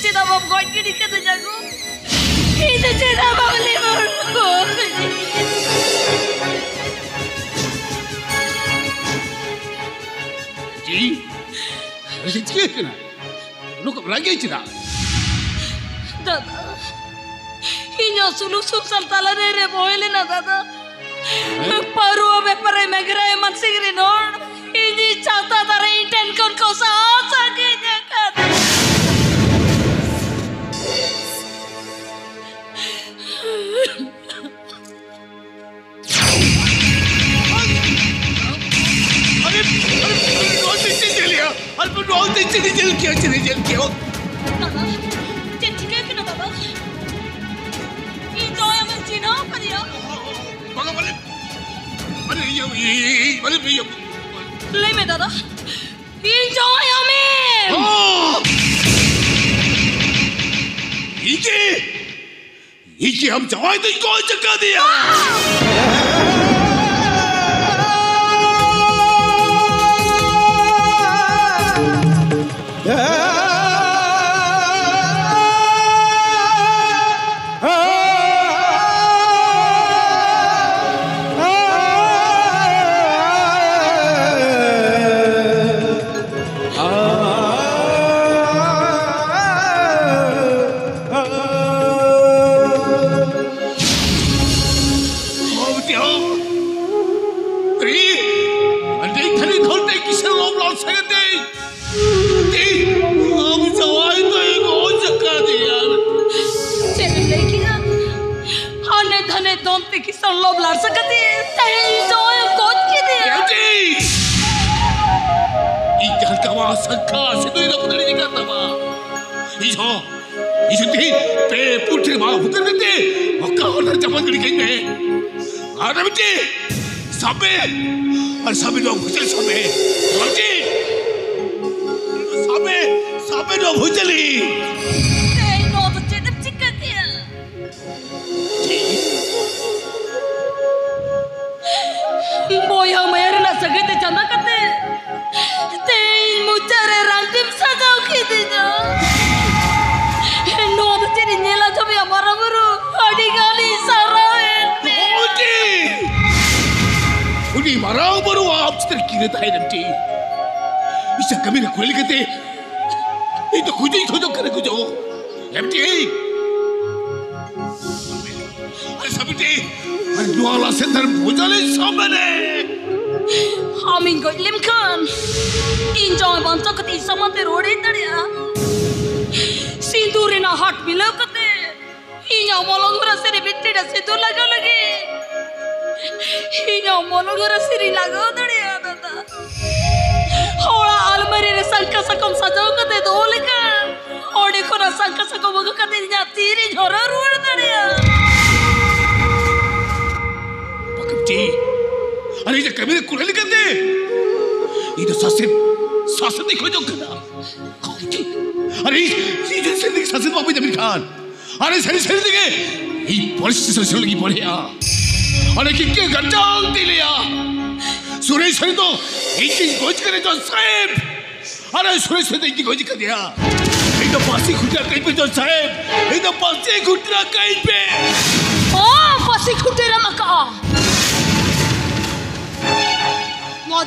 ceda bab goj gidi kata jago. Itu ceda bab limur. Ji, ada cakap kena. Lu kau lagi ceda. Dada, ini suluk sumsal talane re boile na dada. Paru abe pare megre mansingri nor. Ini cata tare inten kon kau saasa kenya kata. Leme dada, enjoy amin. Iki हम जवाई तो कौन चक्का दिया?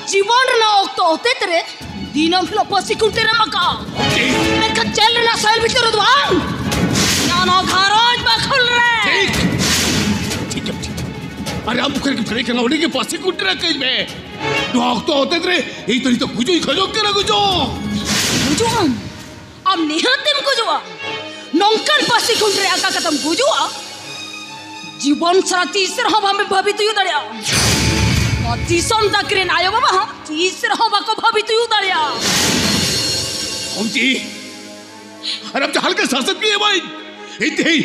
जीवन ना ओक्तो होते तेरे दिनों फिलो पसी कुंटे रे मका मैं कच्चल ना साल भी तेरे दुआन ना ना घरों बखल रे ठीक अरे आप बुकर के फरे करना उन्हीं के पसी कुंटे रे कहीं में ओक्तो होते तेरे ये तो कुछ ही खजो के ना कुछो हम अब निहत्तेम कुछो नौकर पसी कुंटे रे आका कतम कुछो जीवन साथी इस तरह हमें भाभी तो युद्ध तीसों जाकरे नायो बाबा हाँ तीसरे हो बाको भाभी तो युद्ध आया जी अरे अब जहाल के शासक भी है भाई इतने ही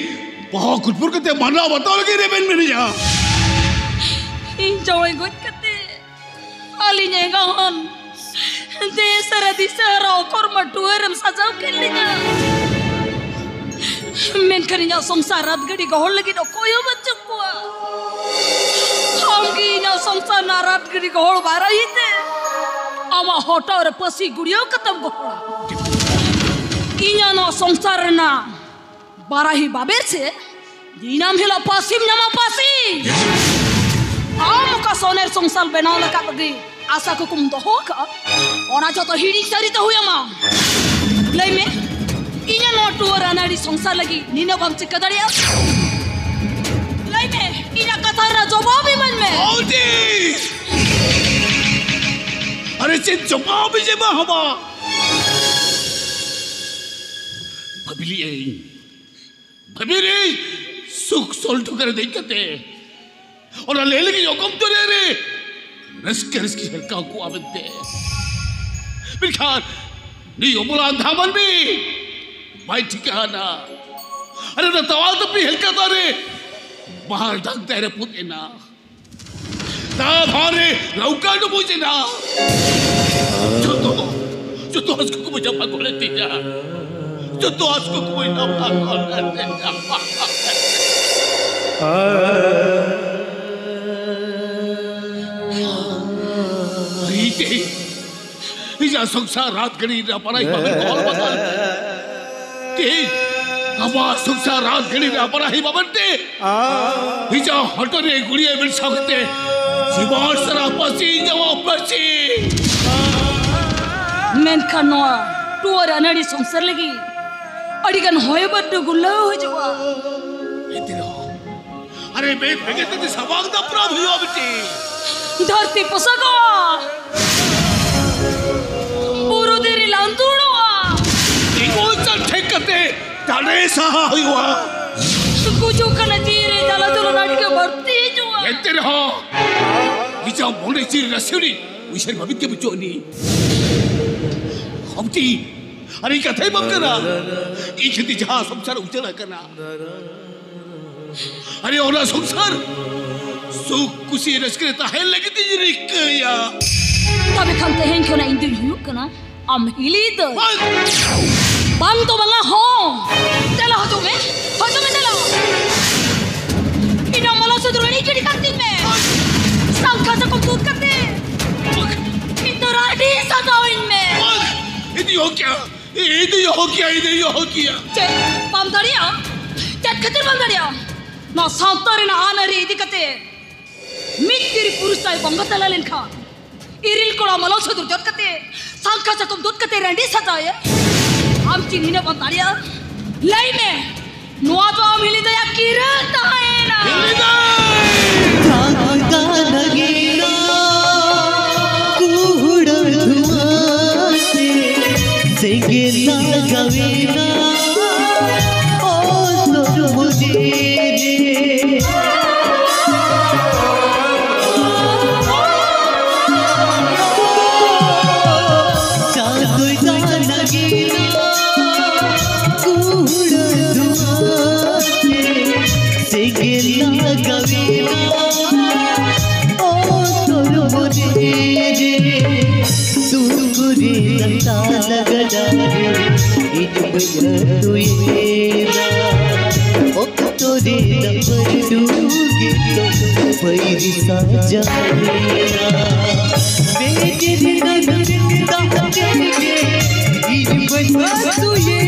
बहुत कुछ पुर करते मानना बताओ लगे रेबेन में नहीं जा इन जाओगे कुछ करते आली नेगा हन देश रदी सहरा और मटुअरम सजाव के लिए मैं करीना संसार रात गड़ी गहल लगी तो कोई बच्चों को हम की ना संसार नारात गड़ी गहल बारा ही थे आवा होटा और पसी गुड़ियों खत्म गहल इन्या नो संसार ना बाराही बाबेर से दिनाम हिला पासिम नमा पासी आम का सोनेर संसार बनाओ लगा लगी आशा को कुम दोहो का और आज तो हिड़ी सारी तो हुआ माँ ले में इन्या नो टूर अनाड़ी संसार लगी नीना बम चिक्का दरिया ले में इन्या कथार ना जवाब ही मन में अरे चिंत जवाब ही जमा हमा भबिली सुख सोल्टू कर देखते और ले लगी योगम तो रे रिस्की हल्का को आबदे बिल्खान नी ओबला धामन भी भाई ठिकाना अरे ना तवाल तो भी हल्का तो रे बाहर ढंगते रे पुते ना ता भारे लौका तो मुझे ना जो तो आज को मुझे पागल तेजा जो तो आज को कोई ना पागल तेजा इजा संसार रात गड़ी ना पराई बाबन कॉल बदल ते हवा संसार रात गड़ी ना पराई बाबन ते इजा हटने गुड़िया मिल सकते जीवन सरा पसी जवाब पसी men kanoa tuara nari संसार लगी अड़िगन होए बड्ड गुल्ला हो जावा अरे मैं भगे ते सवाग दा प्राभ हुआ बेटी धरती पसगा पूरो देरी लांतुड़वा इको चल ठेकते ताने सहा हुआ कुछ कन तीरे जला जला नाटी के भर्ती जुआ एते रहो इजा मोने ची रसुनी विशर भवित के बिचोनी हमती अरे कथे मत करा इखती जहां संसार उजला करना अरे ओला संसार सुख कुसी रसकरे ताहे लगती जिरिकया तबे खंते हैं क्यों ना इंदु युक ना am hilid bang to banga ho tela ho tume tela ina malo se durani kidi karti me sangka se kom tut karte इंदराडी सजाओ इनमें इधर हो क्या चे पामदारिया क्या खतर पामदारिया ना सांतारे ना आनरे इधर कते मित्तिरी पुरुष ताई बंगतला लेनखा इरिल कोड़ा मलो से दूर जोत कते सांका से तुम दूध कते रंडी सजाए हम चीनी ने पामदारिया लाई में नुआ तो हम हिली दया किरण ताहे ना काका लगेगा सेगेना गवेना ओ तो मुझे चाँद का लगेना कूड़ धुआं सेगेना गवेना ओ तो मुझे तुझे लगता लगड़ा इन बयतुएरा ओ तोरे नंबर दूंगे तो पैरी साजाएरा बेटे नंदा के इन बयतुएरा